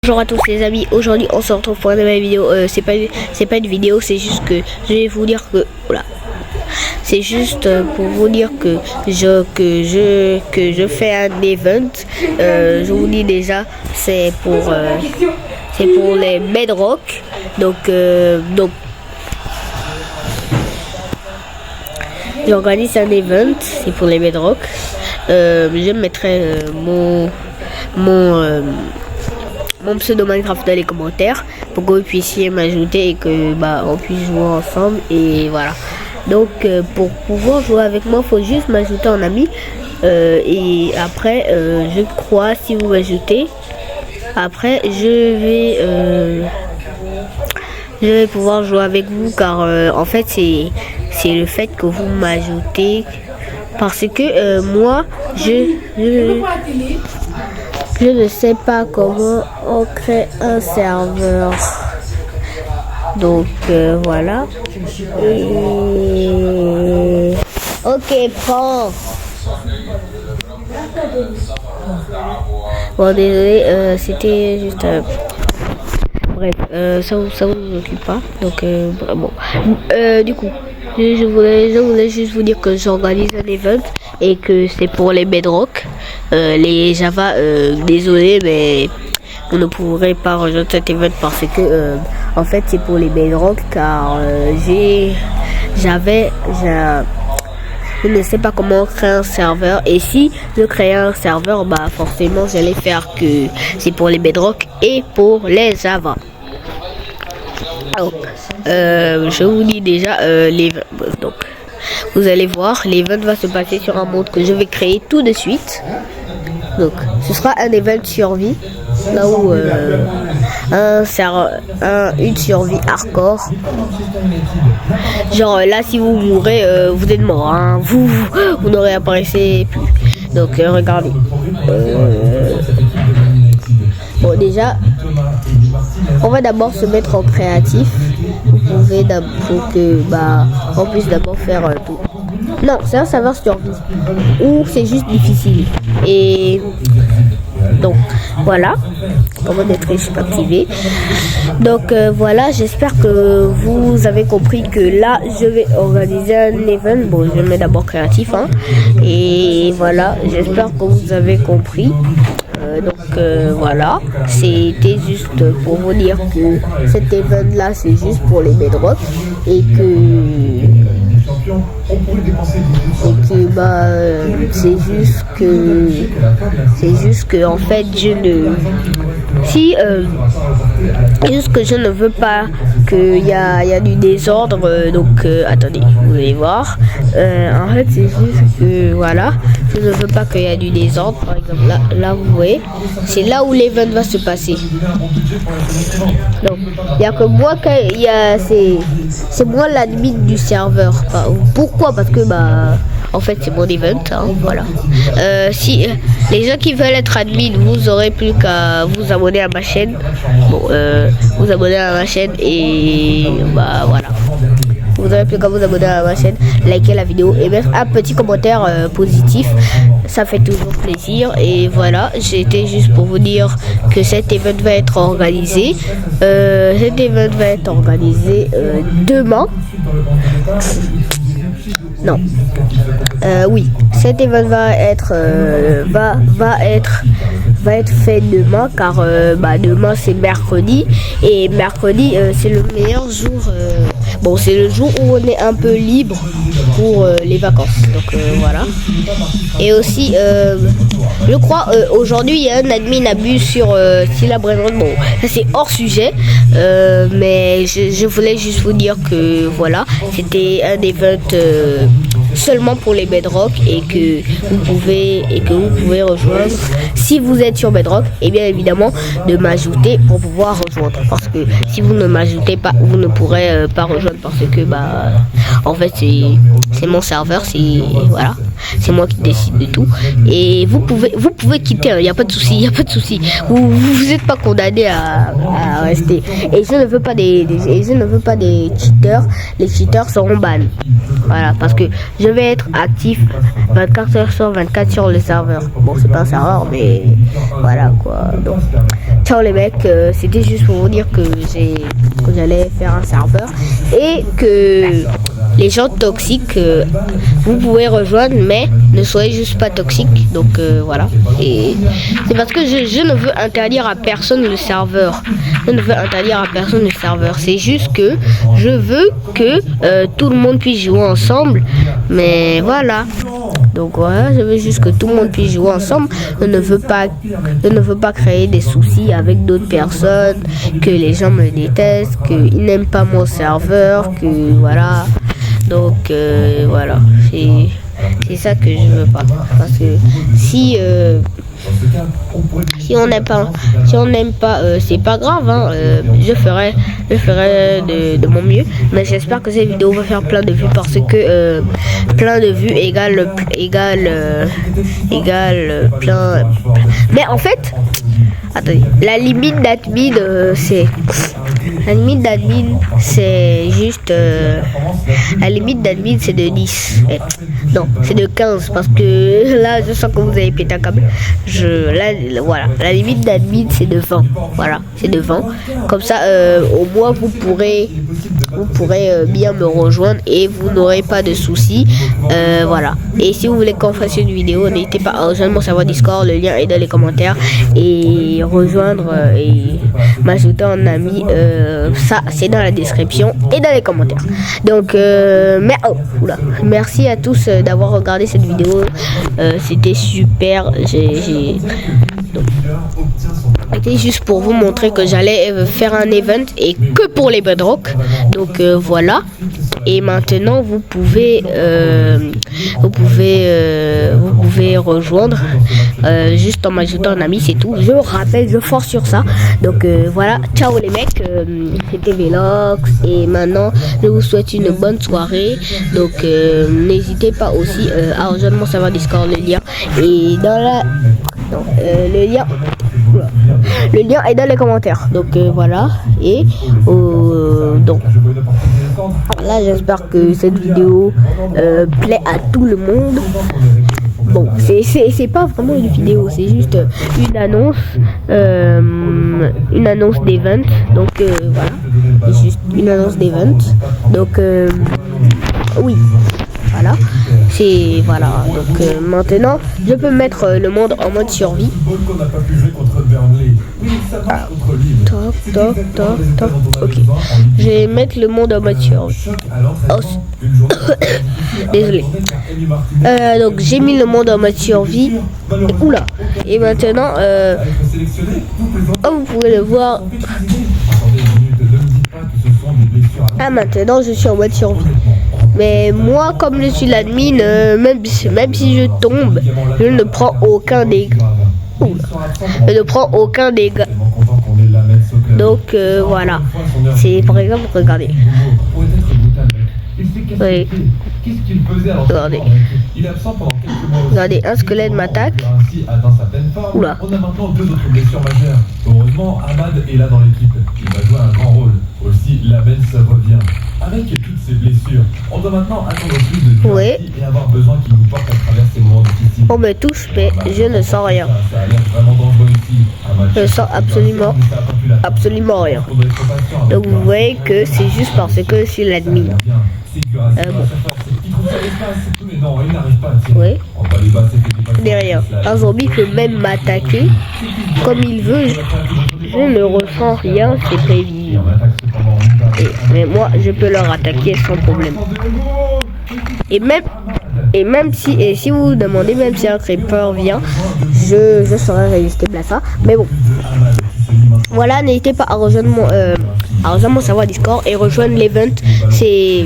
Bonjour à tous les amis, aujourd'hui on se retrouve pour une nouvelle vidéo. C'est pas une vidéo, c'est juste que je vais vous dire que voilà. C'est juste pour vous dire que je fais un event. Je vous dis déjà, c'est pour les Bedrock. Donc j'organise un event, c'est pour les Bedrock. Je mettrai mon pseudo Minecraft dans les commentaires pour que vous puissiez m'ajouter et que on puisse jouer ensemble, et voilà. Donc pour pouvoir jouer avec moi, faut juste m'ajouter en ami, et après je crois, si vous m'ajoutez, après je vais pouvoir jouer avec vous, car en fait c'est le fait que vous m'ajoutez, parce que moi je ne sais pas comment on crée un serveur. Donc voilà. Ok, prends. Bon, désolé, c'était juste... bref, ça vous occupe pas. Donc bon. Du coup, je voulais juste vous dire que j'organise un event et que c'est pour les Bedrock. Les Java, désolé, mais vous ne pourrez pas rejoindre cet event parce que en fait c'est pour les Bedrock, car je ne sais pas comment créer un serveur, et si je crée un serveur, forcément j'allais faire que c'est pour les Bedrock et pour les Java. Donc je vous dis déjà donc vous allez voir, l'event va se passer sur un monde que je vais créer tout de suite. Donc ce sera un event survie, là où une survie hardcore. Genre là, si vous mourrez, vous êtes mort, hein. Vous n'aurez apparaissé plus. Donc regardez. Bon, déjà on va d'abord se mettre en créatif. Vous pouvez on puisse d'abord faire tout. Non, c'est un serveur survie ou c'est juste difficile. Et donc voilà, comment être riche activé. Donc voilà, j'espère que vous avez compris que là je vais organiser un event. Bon, je mets d'abord créatif, hein. Et voilà, j'espère que vous avez compris. Donc voilà, c'était juste pour vous dire que cet event là c'est juste pour les Bedrock, et que c'est juste que en fait je ne veux pas qu'il y a du désordre. Donc attendez, vous allez voir. En fait c'est juste que voilà, je ne veux pas qu'il y ait du désordre. Par exemple là vous voyez, c'est là où l'event va se passer. Donc il n'y a que moi c'est moi l'admin du serveur. Pourquoi? Parce que en fait c'est mon event, hein, voilà. Si les gens qui veulent être admin, vous aurez plus qu'à vous abonner à ma chaîne. Bon, vous abonner à ma chaîne, et voilà. Vous aurez plus qu'à vous abonner à ma chaîne, liker la vidéo et mettre un petit commentaire positif. Ça fait toujours plaisir. Et voilà, j'étais juste pour vous dire que cet event va être organisé. Cet event va être organisé demain. Non. Oui, cet event va être fait demain, car demain c'est mercredi, et mercredi c'est le meilleur jour. Bon, c'est le jour où on est un peu libre pour les vacances. Donc voilà. Et aussi je crois aujourd'hui il y a un admin abus sur Sylla Brainrot. Bon, ça c'est hors sujet, mais je voulais juste vous dire que voilà, c'était un event seulement pour les Bedrock, et que vous pouvez rejoindre si vous êtes sur Bedrock, et bien évidemment de m'ajouter pour pouvoir rejoindre, parce que si vous ne m'ajoutez pas, vous ne pourrez pas rejoindre, parce que en fait c'est mon serveur, voilà, c'est moi qui décide de tout. Et vous pouvez quitter, il n'y a pas de souci, vous n'êtes pas condamné à rester. Et je ne veux pas des cheaters. Les cheaters seront ban. Voilà, parce que je vais être actif 24 heures sur 24 sur le serveur. Bon, c'est pas un serveur, mais voilà quoi. Donc ciao les mecs, c'était juste pour vous dire que j'allais faire un serveur et que les gens toxiques, vous pouvez rejoindre, mais ne soyez juste pas toxiques. Donc voilà. Et c'est parce que je ne veux interdire à personne le serveur. Je ne veux interdire à personne le serveur. C'est juste que je veux que tout le monde puisse jouer ensemble. Mais voilà. Donc voilà, je veux juste que tout le monde puisse jouer ensemble. Je ne veux pas créer des soucis avec d'autres personnes, que les gens me détestent, qu'ils n'aiment pas mon serveur, que voilà. Donc voilà, c'est ça que je veux pas. Parce que si on n'aime pas, c'est pas grave, hein, je ferai de mon mieux. Mais j'espère que cette vidéo va faire plein de vues parce que plein de vues égale plein. Mais en fait, attendez, la limite d'admin c'est juste la limite d'admin c'est de 10. Non, c'est de 15 parce que là je sens que vous avez pété un câble. Voilà, la limite d'admin c'est de 20. Voilà, c'est de 20. Comme ça au moins vous pourrez bien me rejoindre et vous n'aurez pas de soucis. Voilà. Et si vous voulez qu'on fasse une vidéo, n'hésitez pas à rejoindre mon serveur Discord, le lien est dans les commentaires, et rejoindre et m'ajouter en ami, ça c'est dans la description et dans les commentaires. Donc merci à tous d'avoir regardé cette vidéo, c'était super. C'était juste pour vous montrer que j'allais faire un event et que pour les bedrock. Donc voilà. Et maintenant vous pouvez rejoindre juste en m'ajoutant un ami, c'est tout. Je rappelle, je force sur ça. Donc voilà, ciao les mecs, c'était Velox et maintenant je vous souhaite une bonne soirée. Donc n'hésitez pas aussi à rejoindre mon serveur Discord, le lien est dans la le lien est dans les commentaires. Donc voilà. Et donc là j'espère que cette vidéo plaît à tout le monde. Bon, c'est pas vraiment une vidéo, c'est juste une annonce d'event. Donc voilà, c'est juste une annonce d'event. Donc oui, voilà, c'est voilà. Donc maintenant je peux mettre le monde en mode survie. Ah, toc. Ok, je vais mettre le monde en mode survie. Oh, désolé. Donc j'ai mis le monde en mode survie. Oula. Et maintenant vous pouvez le voir. Ah, maintenant je suis en mode survie. Mais moi, comme je suis l'admin, même si je tombe, je ne prends aucun dégât. Je ne prends aucun dégât. Donc voilà. C'est par exemple, regardez. Oui. Regardez. Regardez, un squelette m'attaque. Oula. On a maintenant 2 autres blessures majeures. Heureusement, Ahmad est là dans l'équipe. Il va jouer un grand rôle. Aussi, Lamens revient. Avec toutes ces blessures, on doit maintenant attendre plus de temps et avoir besoin qu'il nous porte à travers ces moments difficiles. On me touche, mais je ne sens rien. Ça a l'air vraiment dangereux ici. Je sens absolument rien. Donc vous voyez que c'est juste parce que je suis l'admin. Oui. Derrière, un zombie peut même m'attaquer comme il veut. Je ne ressens rien, c'est prévisible. Mais moi, je peux leur attaquer sans problème. Et même si vous vous demandez, même si un creeper vient, je serai résistible à ça. Mais bon. Voilà, n'hésitez pas à rejoindre mon serveur Discord et rejoindre l'event. C'est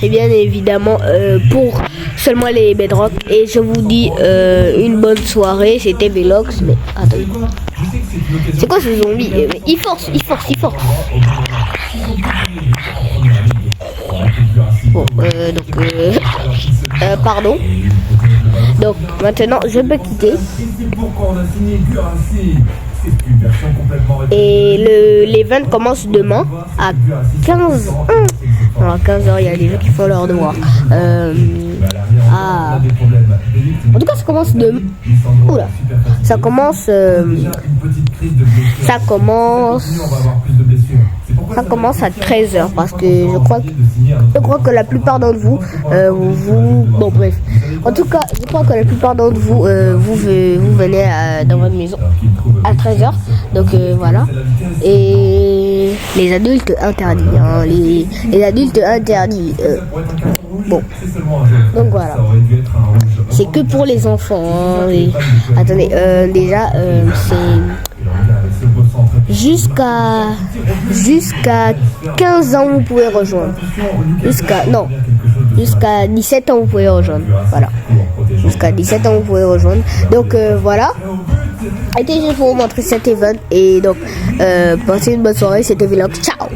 bien évidemment pour seulement les bedrock. Et je vous dis une bonne soirée. C'était Velox. Mais attendez. C'est quoi ce zombie? Il force. Bon, pardon. Donc maintenant je peux quitter. Et l'event commence demain à 15h. Alors à 15h, il y a des gens qui font leur devoir. En tout cas, ça commence de... Oula. Ça ça commence. Ça commence à 13h parce que je crois que la plupart d'entre vous, bon bref. En tout cas, je crois que la plupart d'entre vous, vous venez dans votre maison à 13h. Donc voilà. Et les adultes interdits. Hein, les adultes interdits. Bon. Donc voilà. C'est que pour les enfants. Hein, attendez, déjà, c'est jusqu'à 15 ans vous pouvez rejoindre. Jusqu'à 17 ans vous pouvez rejoindre. Voilà. Jusqu'à 17 ans vous pouvez rejoindre. Donc voilà. Et juste pour vous montrer cet event. Et donc passez une bonne soirée. C'était Vlog. Ciao.